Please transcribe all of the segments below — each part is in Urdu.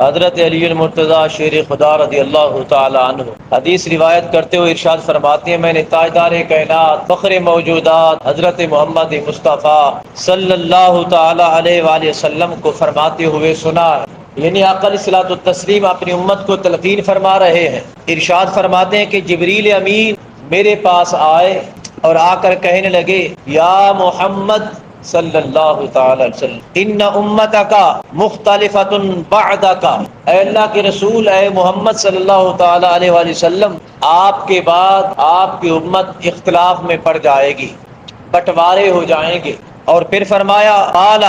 حضرت علی المرتضیٰ شیر خدا رضی اللہ تعالی عنہ حدیث روایت کرتے ہوئے ارشاد فرماتے ہیں، میں نے تاجدار کائنات فخر موجودات حضرت محمد مصطفیٰ صلی اللہ تعالی علیہ وآلہ وسلم کو فرماتے ہوئے سنا ہے۔ یعنی آقا علیہ الصلوۃ والتسلیم اپنی امت کو تلقین فرما رہے ہیں۔ ارشاد فرماتے ہیں کہ جبریل امین میرے پاس آئے اور آ کر کہنے لگے، یا محمد صلی اللہ تعالی علیہ وسلم ان امتک مختلفۃ بعدک، اے اللہ کے رسول، اے محمد صلی اللہ تعالی علیہ وآلہ وسلم، آپ کے بعد آپ کی امت اختلاف میں پڑ جائے گی، بٹوارے ہو جائیں گے۔ اور پھر فرمایا قال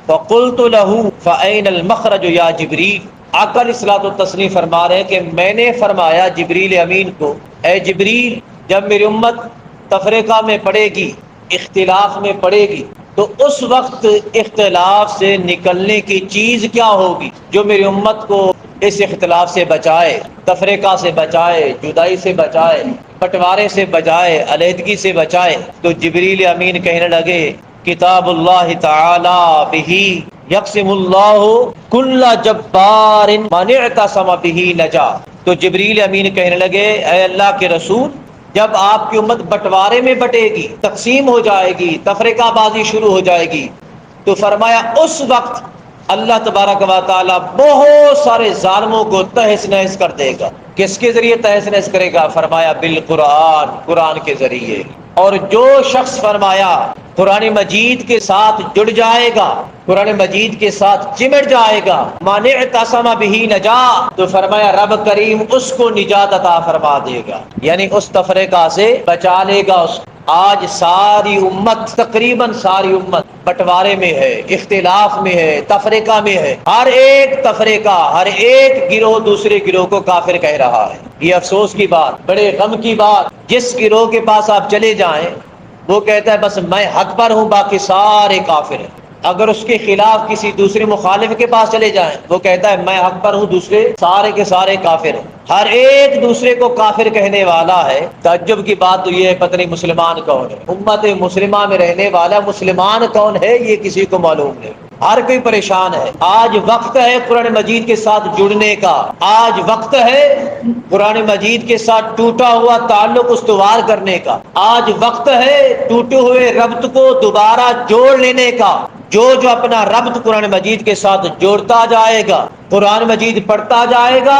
فقلت له فأين المخرج یا جبریل، آقا علیہ الصلوۃ والتسلیم فرما رہے ہیں کہ میں نے فرمایا جبریل امین کو، اے جبریل، جب میری امت تفریقہ میں پڑے گی، اختلاف میں پڑے گی، تو اس وقت اختلاف سے نکلنے کی چیز کیا ہوگی جو میری امت کو اس اختلاف سے بچائے، تفریقہ سے بچائے، جدائی سے بچائے، بٹوارے سے بچائے، علیحدگی سے بچائے؟ تو جبریل امین کہنے لگے، کتاب اللہ تعالی بہ یقسم اللہ کل جبار من اعتصم بہ نجا۔ تو جبریل امین کہنے لگے، اے اللہ کے رسول، جب آپ کی امت بٹوارے میں بٹے گی، تقسیم ہو جائے گی، تفرقہ بازی شروع ہو جائے گی، تو فرمایا اس وقت اللہ تبارک و تعالی بہت سارے ظالموں کو تہس نہس کر دے گا۔ کس کے ذریعے تہس نہس کرے گا؟ فرمایا بالقرآن، قرآن کے ذریعے۔ اور جو شخص فرمایا قرآن مجید کے ساتھ جڑ جائے گا، قرآن مجید کے ساتھ چمٹ جائے گا، مانع اعتصم بہ نجا، تو فرمایا رب کریم اس کو نجات عطا فرما دے گا، یعنی اس تفرقہ سے بچا لے گا اس کو۔ آج ساری امت، تقریباً ساری امت بٹوارے میں ہے، اختلاف میں ہے، تفریقہ میں ہے۔ ہر ایک تفریقہ، ہر ایک گروہ دوسرے گروہ کو کافر کہہ رہا ہے۔ یہ افسوس کی بات، بڑے غم کی بات، جس گروہ کے پاس آپ چلے جائیں وہ کہتا ہے بس میں حق پر ہوں، باقی سارے کافر ہیں۔ اگر اس کے خلاف کسی دوسرے مخالف کے پاس چلے جائیں وہ کہتا ہے میں حق پر ہوں، دوسرے سارے کے سارے کافر ہیں۔ ہر ایک دوسرے کو کافر کہنے والا ہے۔ تعجب کی بات تو یہ ہے، پتہ نہیں مسلمان کون ہے؟ امت مسلمہ میں رہنے والا مسلمان کون ہے یہ کسی کو معلوم نہیں، ہر کوئی پریشان ہے۔ آج وقت ہے قرآن مجید کے ساتھ جڑنے کا، آج وقت ہے قرآن مجید کے ساتھ ٹوٹا ہوا تعلق استوار کرنے کا، آج وقت ہے ٹوٹے ہوئے ربط کو دوبارہ جوڑ لینے کا۔ جو اپنا ربط قرآن مجید کے ساتھ جوڑتا جائے گا، قرآن مجید پڑھتا جائے گا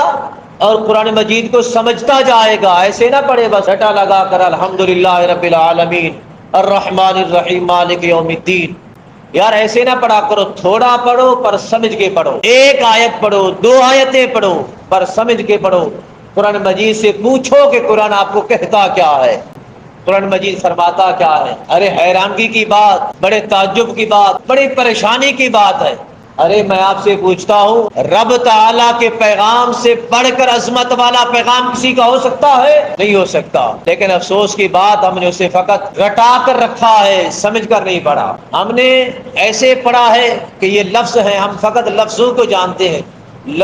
اور قرآن مجید کو سمجھتا جائے گا، ایسے نہ پڑھے بس رٹا لگا کر الحمدللہ رب العالمین الرحمن الرحیم مالک یوم الدین۔ یار ایسے نہ پڑھا کرو، تھوڑا پڑھو پر سمجھ کے پڑھو، ایک آیت پڑھو، دو آیتیں پڑھو پر سمجھ کے پڑھو۔ قرآن مجید سے پوچھو کہ قرآن آپ کو کہتا کیا ہے، قرآن مجید فرماتا کیا ہے۔ ارے حیرانگی کی بات، بڑے تعجب کی بات، بڑی پریشانی کی بات ہے۔ ارے میں آپ سے پوچھتا ہوں، رب تعالیٰ کے پیغام سے بڑھ کر عظمت والا پیغام کسی کا ہو سکتا ہے؟ نہیں ہو سکتا۔ لیکن افسوس کی بات، ہم نے اسے فقط رٹا کر رکھا ہے، سمجھ کر نہیں پڑھا۔ ہم نے ایسے پڑھا ہے کہ یہ لفظ ہیں، ہم فقط لفظوں کو جانتے ہیں،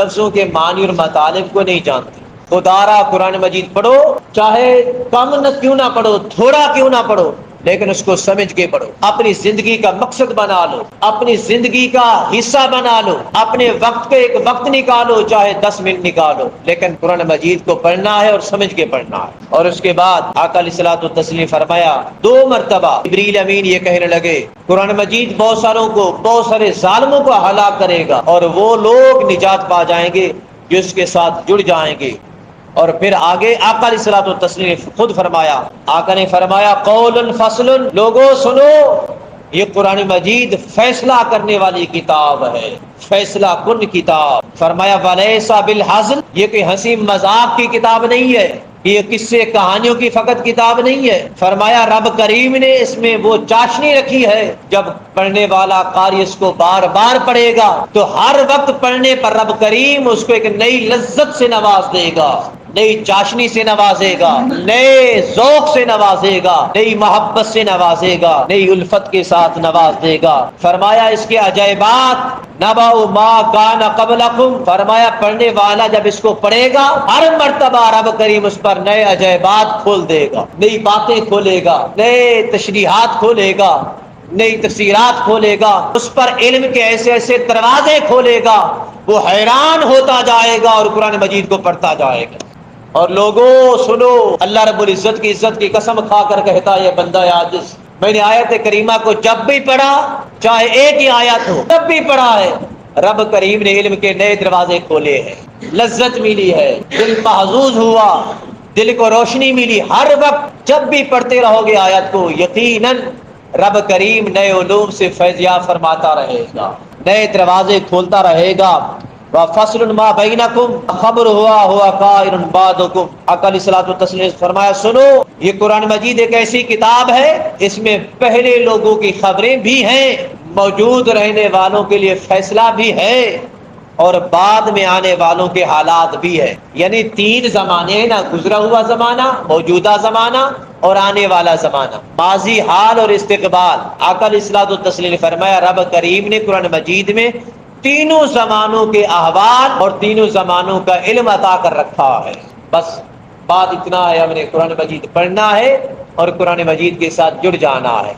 لفظوں کے معنی اور مطالب کو نہیں جانتے۔ خدارا قرآن مجید پڑھو، چاہے کم نہ کیوں نہ پڑھو، تھوڑا کیوں نہ پڑھو، لیکن اس کو سمجھ کے پڑھو، اپنی زندگی کا مقصد بنا لو، اپنی زندگی کا حصہ بنا لو، اپنے وقت کا ایک وقت نکالو، چاہے 10 منٹ نکالو، لیکن قرآن مجید کو پڑھنا ہے اور سمجھ کے پڑھنا ہے۔ اور اس کے بعد آقا علیہ الصلوۃ والتسلیم فرمایا، 2 مرتبہ جبریل امین یہ کہنے لگے، قرآن مجید بہت ساروں کو، بہت سارے ظالموں کو ہلاک کرے گا اور وہ لوگ نجات پا جائیں گے جو اس کے ساتھ جڑ جائیں گے۔ اور پھر آگے آقا علیہ الصلوۃ والتسلیم نے خود فرمایا، آقا نے فرمایا قول فصل، لوگوں سنو، یہ قرآن مجید فیصلہ کرنے والی کتاب ہے، فیصلہ کن کتاب۔ فرمایا ولیس بالحزن، یہ کوئی ہنسی مذاق کی کتاب نہیں ہے، یہ قصے کہانیوں کی فقط کتاب نہیں ہے۔ فرمایا رب کریم نے اس میں وہ چاشنی رکھی ہے، جب پڑھنے والا قاری اس کو بار بار پڑھے گا تو ہر وقت پڑھنے پر رب کریم اس کو ایک نئی لذت سے نواز دے گا، نئی چاشنی سے نوازے گا، نئے ذوق سے نوازے گا، نئی محبت سے نوازے گا، نئی الفت کے ساتھ نواز دے گا۔ فرمایا اس کے عجائبات نبأ ما کان قبلکم، فرمایا پڑھنے والا جب اس کو پڑھے گا ہر مرتبہ رب کریم اس پر نئے عجائبات کھول دے گا، نئی باتیں کھولے گا، نئے تشریحات کھولے گا، نئی تفسیرات کھولے گا، اس پر علم کے ایسے ایسے دروازے کھولے گا، وہ حیران ہوتا جائے گا اور قرآن مجید کو پڑھتا جائے گا۔ اور لوگوں سنو، اللہ رب العزت کی عزت کی قسم کھا کر کہتا ہے یہ بندہ عاجز، میں نے آیت کریمہ کو جب بھی پڑھا، چاہے ایک ہی آیت ہو، جب بھی پڑھا ہے، رب کریم نے علم کے نئے دروازے کھولے ہیں، لذت ملی ہے، دل محظوظ ہوا، دل کو روشنی ملی۔ ہر وقت جب بھی پڑھتے رہو گے آیت کو، یقیناً رب کریم نئے علوم سے فیضیاب فرماتا رہے گا، نئے دروازے کھولتا رہے گا۔ وَفَصْلٌ مَا بَيْنَكُمْ خبر ہوا قائل بعدکم، آقا علیہ الصلوۃ والتسلیم نے فرمایا سنو، یہ قرآن مجید ایک ایسی کتاب ہے، اس میں پہلے لوگوں کی خبریں بھی ہیں، موجود رہنے والوں کے لیے فیصلہ بھی ہے، اور بعد میں آنے والوں کے حالات بھی ہے۔ یعنی تین زمانے ہیں نا، گزرا ہوا زمانہ، موجودہ زمانہ اور آنے والا زمانہ، ماضی، حال اور استقبال۔ آقا علیہ الصلوۃ والتسلیم نے فرمایا رب کریم نے قرآن مجید میں تینوں زمانوں کے احوال اور تینوں زمانوں کا علم عطا کر رکھا ہے۔ بس بات اتنا ہے، ہم نے قرآن مجید پڑھنا ہے اور قرآن مجید کے ساتھ جڑ جانا ہے۔